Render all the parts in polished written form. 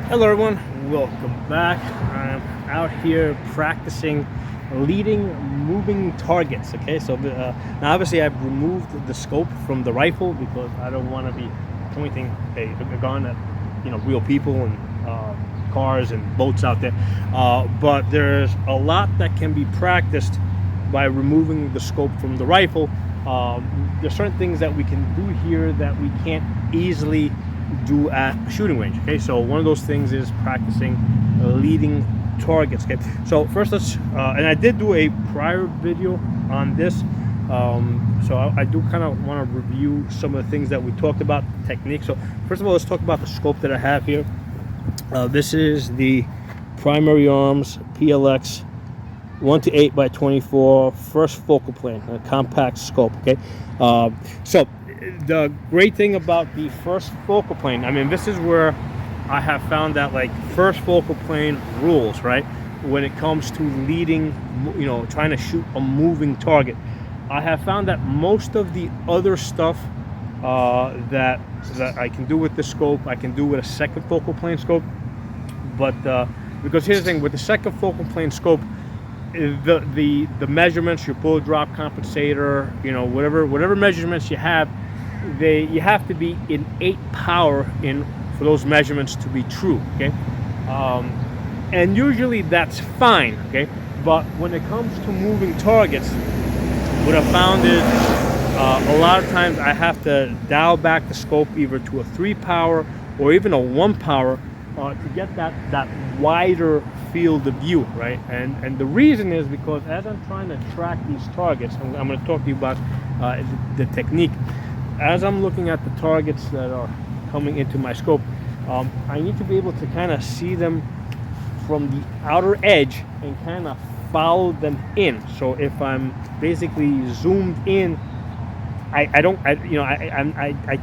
Hello everyone, welcome back. I'm out here practicing leading moving targets. Okay, so now obviously I've removed the scope from the rifle because I don't want to be pointing a gun at real people and cars and boats out there, but there's a lot that can be practiced by removing the scope from the rifle. There's certain things that we can do here that we can't easily do at a shooting range. Okay, so one of those things is practicing leading targets. Okay, so first let's and I did do a prior video on this, so I do kind of want to review some of the things that we talked about, technique. So first of all, let's talk about the scope that I have here. This is the primary arms PLX 1:8 by 24 first focal plane, a compact scope. Okay, so the great thing about the first focal plane, I mean, this is where I have found that like first focal plane rules, right? When it comes to leading, trying to shoot a moving target. I have found that most of the other stuff that I can do with the scope, I can do with a second focal plane scope. But because here's the thing, with the second focal plane scope, the measurements, your bullet drop compensator, whatever measurements you have, you have to be in 8 power for those measurements to be true. Okay, and usually that's fine. Okay, but when it comes to moving targets, what I found is a lot of times I have to dial back the scope either to a 3 power or even a 1 power to get that wider field of view, right? And the reason is because as I'm trying to track these targets, I'm going to talk to you about the technique. As I'm looking at the targets that are coming into my scope, I need to be able to kind of see them from the outer edge and kind of follow them in. So if I'm basically zoomed in, I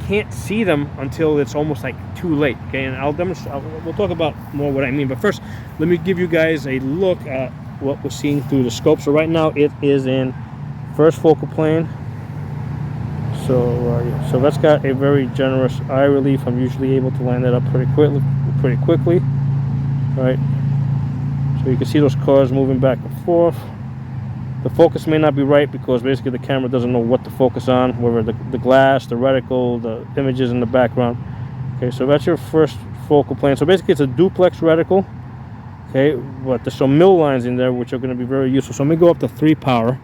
can't see them until it's almost like too late. Okay, and I'll demonstrate. We'll talk about more what I mean. But first, let me give you guys a look at what we're seeing through the scope. So right now it is in first focal plane. So that's got a very generous eye relief. I'm usually able to line that up pretty quickly. Right. So you can see those cars moving back and forth. The focus may not be right because basically the camera doesn't know what to focus on, whether the glass, the reticle, the images in the background. Okay, so that's your first focal plane. So basically it's a duplex reticle. Okay, but there's some mill lines in there which are going to be very useful. So let me go up to 3 power.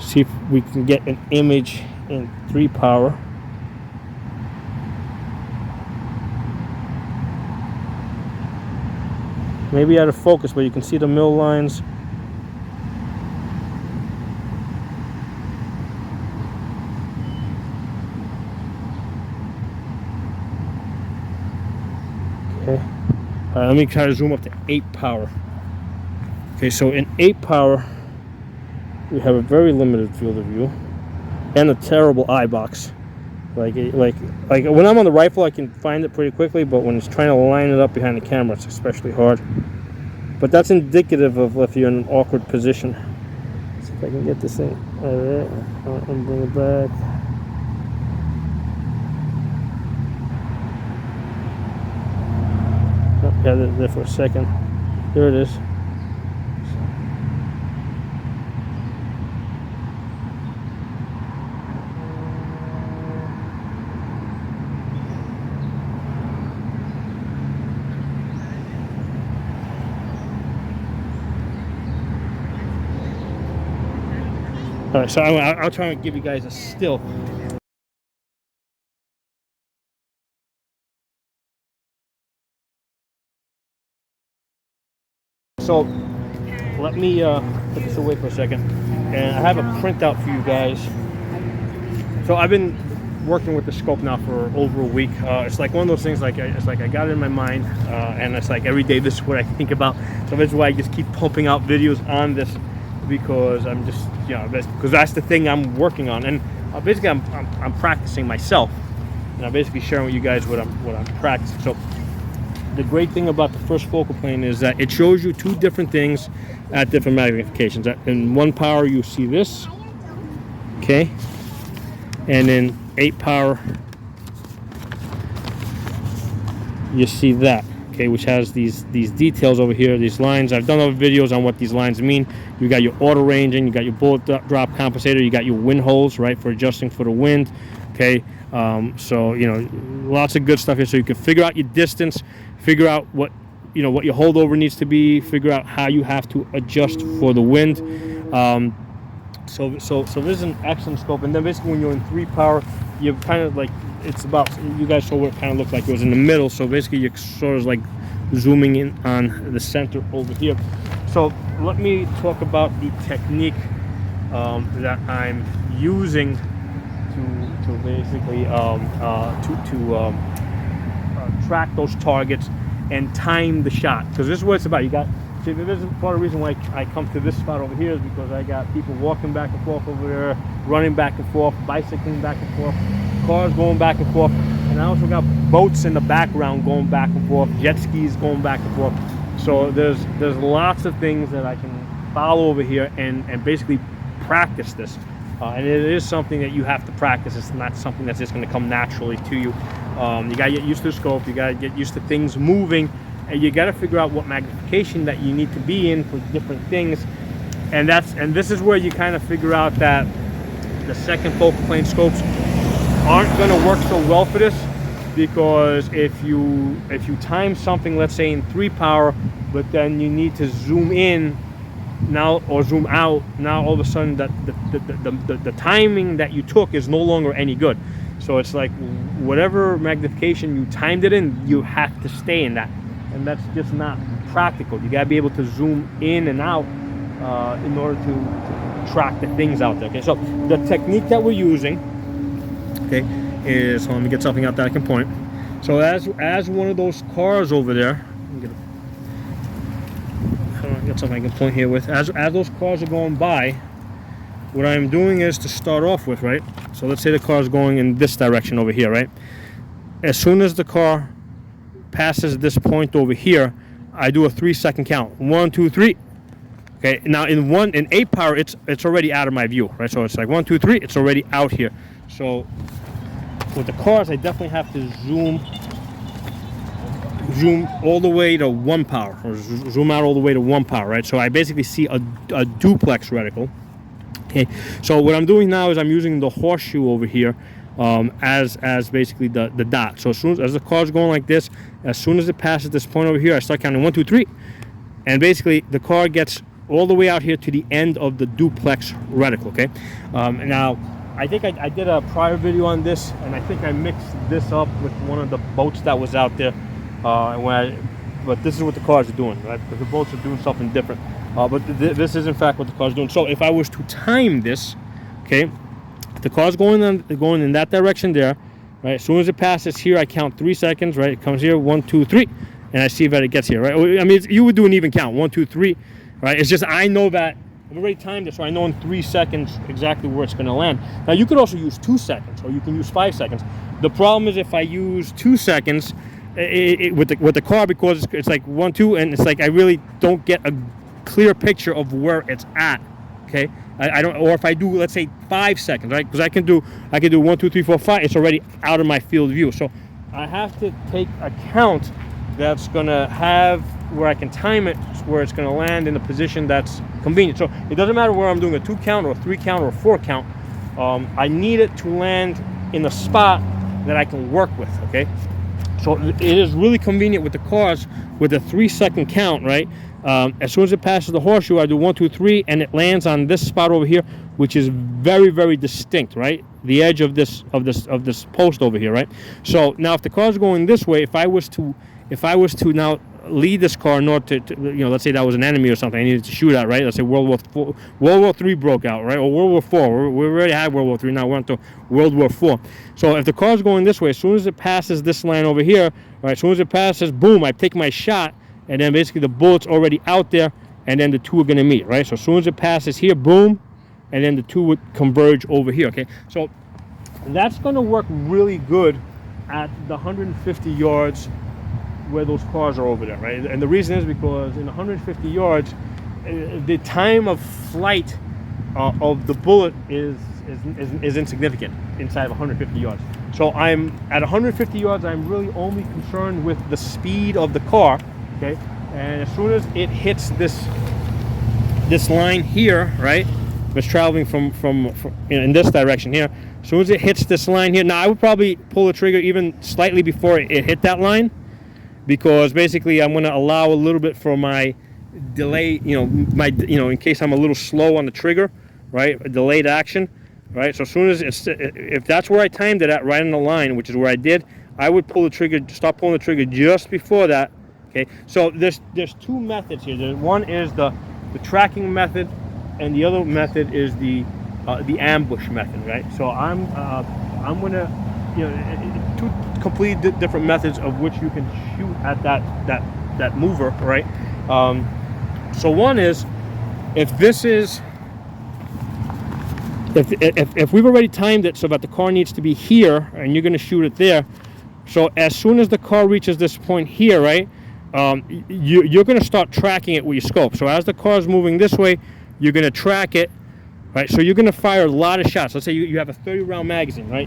See if we can get an image in 3 power. Maybe out of focus, but you can see the mill lines. Okay. Let me try to zoom up to 8 power. Okay, so in 8 power, we have a very limited field of view and a terrible eye box. Like when I'm on the rifle, I can find it pretty quickly, but when it's trying to line it up behind the camera, it's especially hard. But that's indicative of if you're in an awkward position. Let's see if I can get this thing out of there and bring it back. Oh, yeah, there for a second. There it is. All right, so I'll try and give you guys a still. So let me put this away for a second, and I have a printout for you guys. So I've been working with the scope now for over a week. It's like one of those things, it's like I got it in my mind, and it's like every day this is what I think about. So that's why I just keep pumping out videos on this, because I'm just, because that's the thing I'm working on, and basically I'm practicing myself, and I'm basically sharing with you guys what I'm practicing. So the great thing about the first focal plane is that it shows you 2 different things at different magnifications. In 1 power you see this, okay, and in 8 power you see that. okay, which has these details over here, these lines. I've done other videos on what these lines mean. You got your auto ranging, you got your bullet drop compensator, you got your wind holes, right, for adjusting for the wind. Okay, so you know, lots of good stuff here. So you can figure out your distance, figure out what what your holdover needs to be, figure out how you have to adjust for the wind. So this is an excellent scope. And then basically when you're in 3 power, you kind of like, it's about, you guys saw what it kind of looked like. It was in the middle, so basically you're sort of like zooming in on the center over here. So let me talk about the technique that I'm using to basically track those targets and time the shot, because this is what it's about. You got, see, this is part of the reason why I come to this spot over here, is because I got people walking back and forth over there, running back and forth, bicycling back and forth, cars going back and forth, and I also got boats in the background going back and forth, jet skis going back and forth. So there's lots of things that I can follow over here and basically practice this. And it is something that you have to practice. It's not something that's just going to come naturally to you. You got to get used to the scope. You got to get used to things moving, and you got to figure out what magnification that you need to be in for different things. And this is where you kind of figure out that the second focal plane scopes aren't going to work so well for this, because if you time something, let's say in 3 power, but then you need to zoom in now or zoom out, now all of a sudden that the timing that you took is no longer any good. So it's like whatever magnification you timed it in, you have to stay in that, and that's just not practical. You got to be able to zoom in and out in order to track the things out there. Okay, so the technique that we're using, okay, is, let me get something out that I can point. So as one of those cars over there, got something I can point here with. As those cars are going by, what I'm doing is, to start off with, right? So let's say the car is going in this direction over here, right? As soon as the car passes this point over here, I do a 3-second count. 1, 2, 3. Okay. Now in 8 power, it's already out of my view, right? So it's like 1, 2, 3. It's already out here. So with the cars, I definitely have to zoom all the way to 1 power, or zoom out all the way to 1 power, right? So I basically see a duplex reticle. Okay, so what I'm doing now is I'm using the horseshoe over here as basically the dot. So as soon as the car's going like this, as soon as it passes this point over here, I start counting 1, 2, 3, and basically the car gets all the way out here to the end of the duplex reticle. Okay, now I think I did a prior video on this, and I think I mixed this up with one of the boats that was out there. But this is what the cars are doing, right? Because the boats are doing something different. But this is in fact what the car's doing. So if I was to time this, okay, if the car's going in that direction there, right? As soon as it passes here, I count 3 seconds, right? It comes here, 1, 2, 3, and I see that it gets here, right? I mean, you would do an even count, 1, 2, 3, right? It's just I know that I've already timed it, so I know in 3 seconds exactly where it's going to land. Now you could also use 2 seconds, or you can use 5 seconds. The problem is if I use 2 seconds. With the car, because it's like 1, 2, and it's like I really don't get a clear picture of where it's at. Okay, I don't, or if I do, let's say 5 seconds, right? Because I can do 1, 2, 3, 4, 5. It's already out of my field of view. So I have to take a count that's gonna have where I can time it, where it's gonna land in a position that's convenient. So it doesn't matter where I'm doing a 2 count or a 3 count or a 4 count. I need it to land in a spot that I can work with. Okay. So it is really convenient with the cars with a 3-second count, right? As soon as it passes the horseshoe, I do 1, 2, 3, and it lands on this spot over here, which is very, very distinct, right? The edge of this post over here, right? So now, if the car's going this way, if I was to now lead this car in order to let's say that was an enemy or something I needed to shoot at, right? Let's say World War III broke out, right? Or World War IV. We already had World War III. Now we're on to World War IV. So if the car's going this way, as soon as it passes this line over here, right? As soon as it passes, boom! I take my shot, and then basically the bullet's already out there, and then the two are going to meet, right? So as soon as it passes here, boom, and then the two would converge over here. Okay, so that's going to work really good at the 150 yards. Where those cars are over there, right? And the reason is because in 150 yards, the time of flight of the bullet is insignificant inside of 150 yards. So I'm at 150 yards, I'm really only concerned with the speed of the car, okay? And as soon as it hits this line here, right? It's traveling from in this direction here. As soon as it hits this line here, now I would probably pull the trigger even slightly before it hit that line, because basically I'm going to allow a little bit for my delay, in case I'm a little slow on the trigger, right? A delayed action, right? So as soon as if that's where I timed it at, right on the line, which is where I did, I would pull the trigger, stop pulling the trigger just before that. Okay, so there's two methods here. One is the tracking method, and the other method is the ambush method, right? So I'm gonna, two completely different methods of which you can shoot at that mover, right? So one is, if we've already timed it so that the car needs to be here, and you're gonna shoot it there. So as soon as the car reaches this point here, right? You're going to start tracking it with your scope. So as the car is moving this way, you're going to track it, right? So you're going to fire a lot of shots. Let's say you have a 30-round magazine, right?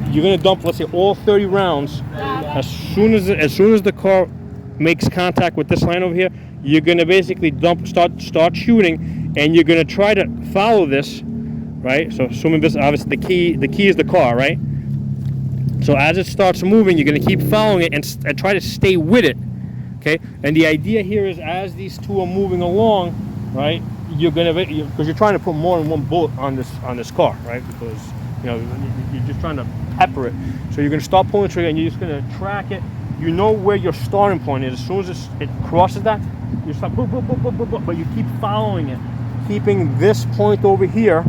You're going to dump, let's say, all 30 rounds. As soon as the car makes contact with this line over here, you're going to basically start shooting, and you're going to try to follow this, right? So assuming this, obviously the key is the car, right? So as it starts moving, you're going to keep following it and try to stay with it, okay? And the idea here is, as these two are moving along, right, you're trying to put more than one bullet on this car, right? Because you're just trying to pepper it. So you're going to start pulling the trigger, and you're just going to track it. You know where your starting point is. As soon as it crosses that, you start boop, boop, boop, boop, boop, boop, but you keep following it, keeping this point over here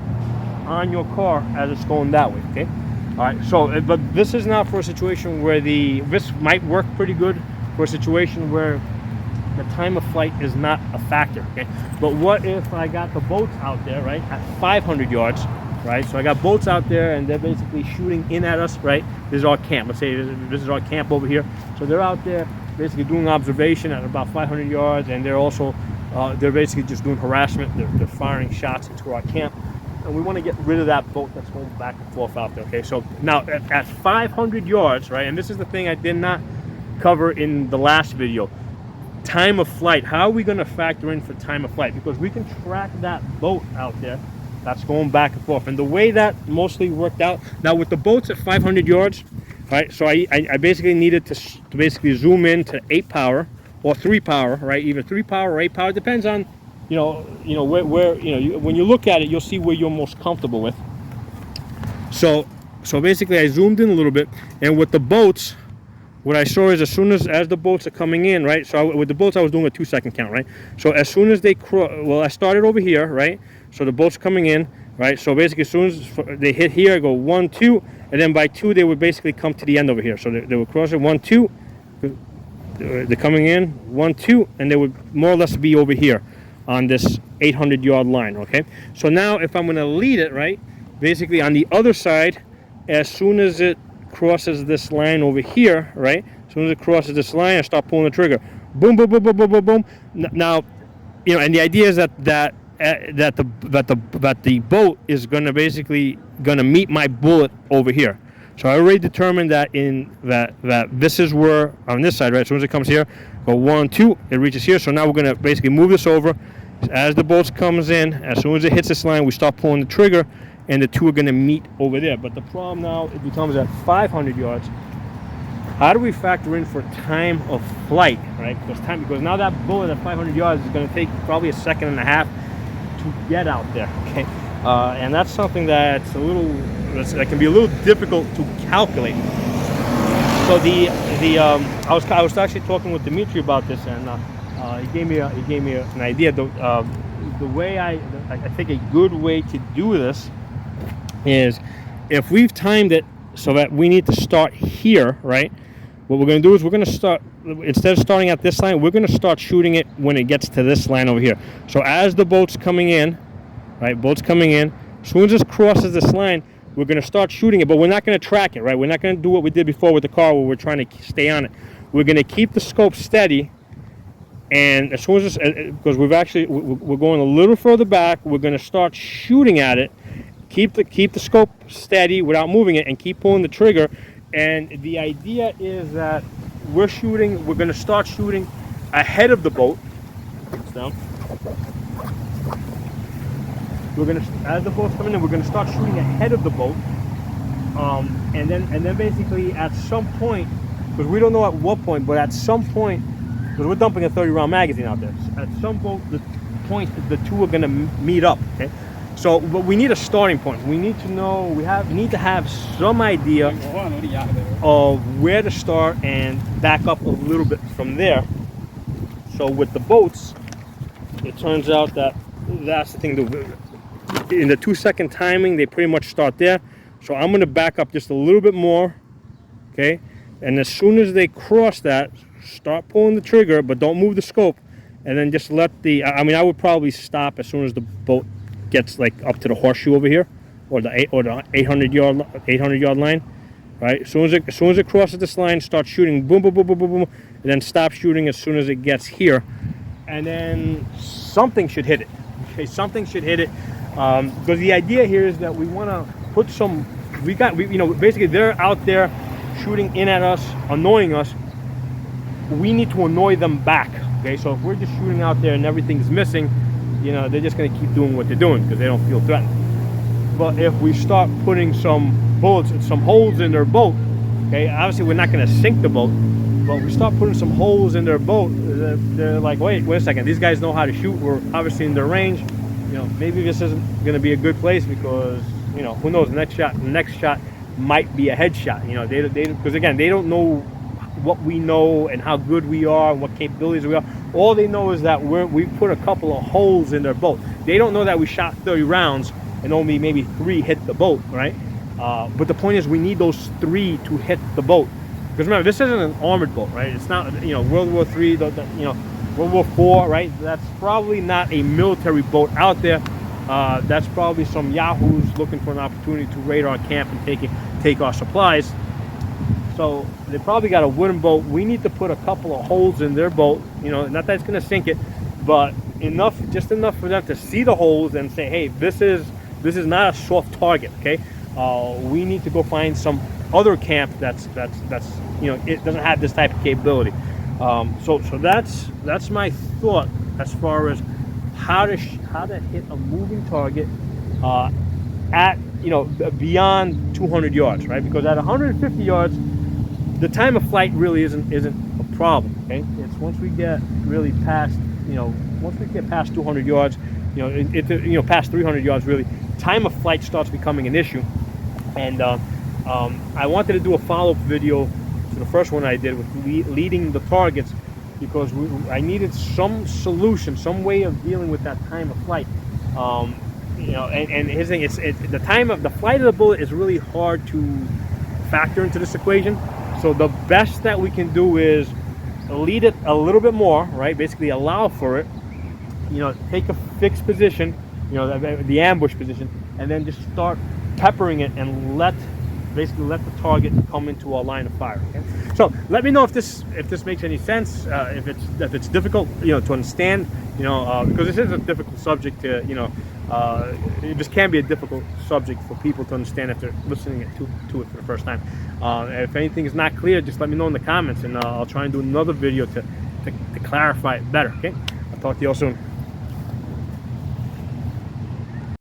on your car as it's going that way, okay? All right, so, but this is not for a situation where this might work pretty good for a situation where the time of flight is not a factor, okay? But what if I got the boats out there, right, at 500 yards, right? So I got boats out there, and they're basically shooting in at us, right? This is our camp. Let's say this is our camp over here. So they're out there basically doing observation at about 500 yards, and they're also, they're basically just doing harassment. They're firing shots into our camp. And we want to get rid of that boat that's going back and forth out there, okay? So now at 500 yards, right, and this is the thing I did not cover in the last video, time of flight. How are we going to factor in for time of flight? Because we can track that boat out there that's going back and forth. And the way that mostly worked out, now with the boats at 500 yards, right, so I basically needed to basically zoom in to 8 power or 3 power, right, either 3 power or 8 power, depends on where when you look at it, you'll see where you're most comfortable with. So basically I zoomed in a little bit, and with the boats, what I saw is as soon as the boats are coming in, right? So with the boats, I was doing a 2-second count, right? So as soon as they I started over here, right? So the boats coming in, right? So basically as soon as they hit here, I go 1, 2, and then by 2 they would basically come to the end over here. So they would cross it 1, 2. They're coming in 1, 2, and they would more or less be over here on this 800-yard line, okay? So now if I'm going to lead it, right, basically on the other side, as soon as it crosses this line over here, right, as soon as it crosses this line, I start pulling the trigger. Boom, boom, boom, boom, boom, boom, boom. Now, and the idea is that the boat is going to basically meet my bullet over here. So I already determined that that this is where, on this side, right, as soon as it comes here, go 1, 2, it reaches here. So now we're going to basically move this over. As the boat comes in, as soon as it hits this line, we start pulling the trigger, and the two are going to meet over there. But the problem now, it becomes at 500 yards. How do we factor in for time of flight, right? Because now that bullet at 500 yards is going to take probably a second and a half to get out there, okay? And that's something that can be a little difficult to calculate. So I was actually talking with Dimitri about this, and he gave me an idea. The way I think a good way to do this is, if we've timed it so that we need to start here, right? What we're going to do is we're going to start, instead of starting at this line, we're going to start shooting it when it gets to this line over here. So as the boat's coming in, right? Boat's coming in. As soon as it crosses this line, we're going to start shooting it, but we're not going to track it, right? We're not going to do what we did before with the car, where we're trying to stay on it. We're going to keep the scope steady, and as soon as because we're going a little further back, we're going to start shooting at it keep the scope steady without moving it, and keep pulling the trigger. And the idea is that we're going to start shooting ahead of the boat. Down. We're going to, as the boat's coming in, we're going to start shooting ahead of the boat. And then basically at some point, because we don't know at what point, but at some point, because we're dumping a 30-round magazine out there, at some point the two are going to meet up. Okay, so but we need a starting point. We need to know, need to have some idea of where to start and back up a little bit from there. So with the boats, it turns out that that's the thing. In the 2-second timing, they pretty much start there. So I'm going to back up just a little bit more, okay? And as soon as they cross that, start pulling the trigger, but don't move the scope, and then just let the, I mean, I would probably stop as soon as the boat gets like up to the horseshoe over here, or the 800-yard line, right? As soon as it crosses this line, start shooting, boom, boom, boom, boom, boom, boom, and then stop shooting as soon as it gets here, and then something should hit it. Okay, something should hit it, because the idea here is that we want to put some. You know, basically they're out there shooting in at us, annoying us. We need to annoy them back. Okay, so if we're just shooting out there and everything's missing, you know, they're just going to keep doing what they're doing because they don't feel threatened. But if we start putting some bullets and some holes in their boat, okay, obviously we're not going to sink the boat, but we start putting some holes in their boat, they're like, wait a second, these guys know how to shoot, we're obviously in their range, you know, maybe this isn't going to be a good place because, you know, who knows, the next shot might be a headshot. You know, they because again, they don't know what we know and how good we are and what capabilities we are. All they know is that we put a couple of holes in their boat. They don't know that we shot 30 rounds and only maybe 3 hit the boat, right? But the point is, we need those 3 to hit the boat. Because remember, this isn't an armored boat, right? It's not, you know, World War III, you know, World War IV, right? That's probably not a military boat out there. That's probably some yahoos looking for an opportunity to raid our camp and take our supplies. So they probably got a wooden boat. We need to put a couple of holes in their boat. You know, not that it's going to sink it, but just enough for them to see the holes and say, hey, this is not a soft target. Okay, we need to go find some other camp that's you know, it doesn't have this type of capability. So that's my thought as far as how to hit a moving target at, you know, beyond 200 yards, right? Because at 150 yards, the time of flight really isn't a problem. Okay, it's once we get really past, you know, once we get past 200 yards, you know, past 300 yards, really, time of flight starts becoming an issue. And I wanted to do a follow-up video to the first one I did with leading the targets, because I needed some solution, some way of dealing with that time of flight. You know, and his thing is, the time of the flight of the bullet is really hard to factor into this equation. So the best that we can do is lead it a little bit more, right? Basically allow for it, you know, take a fixed position, you know, the ambush position, and then just start peppering it and basically let the target come into our line of fire. Okay? So let me know if this makes any sense, if it's difficult, you know, to understand, you know, because this is a difficult subject to, you know, it just can be a difficult subject for people to understand if they're listening to it for the first time. If anything is not clear, just let me know in the comments, and I'll try and do another video to clarify it better. Okay, I'll talk to you all soon.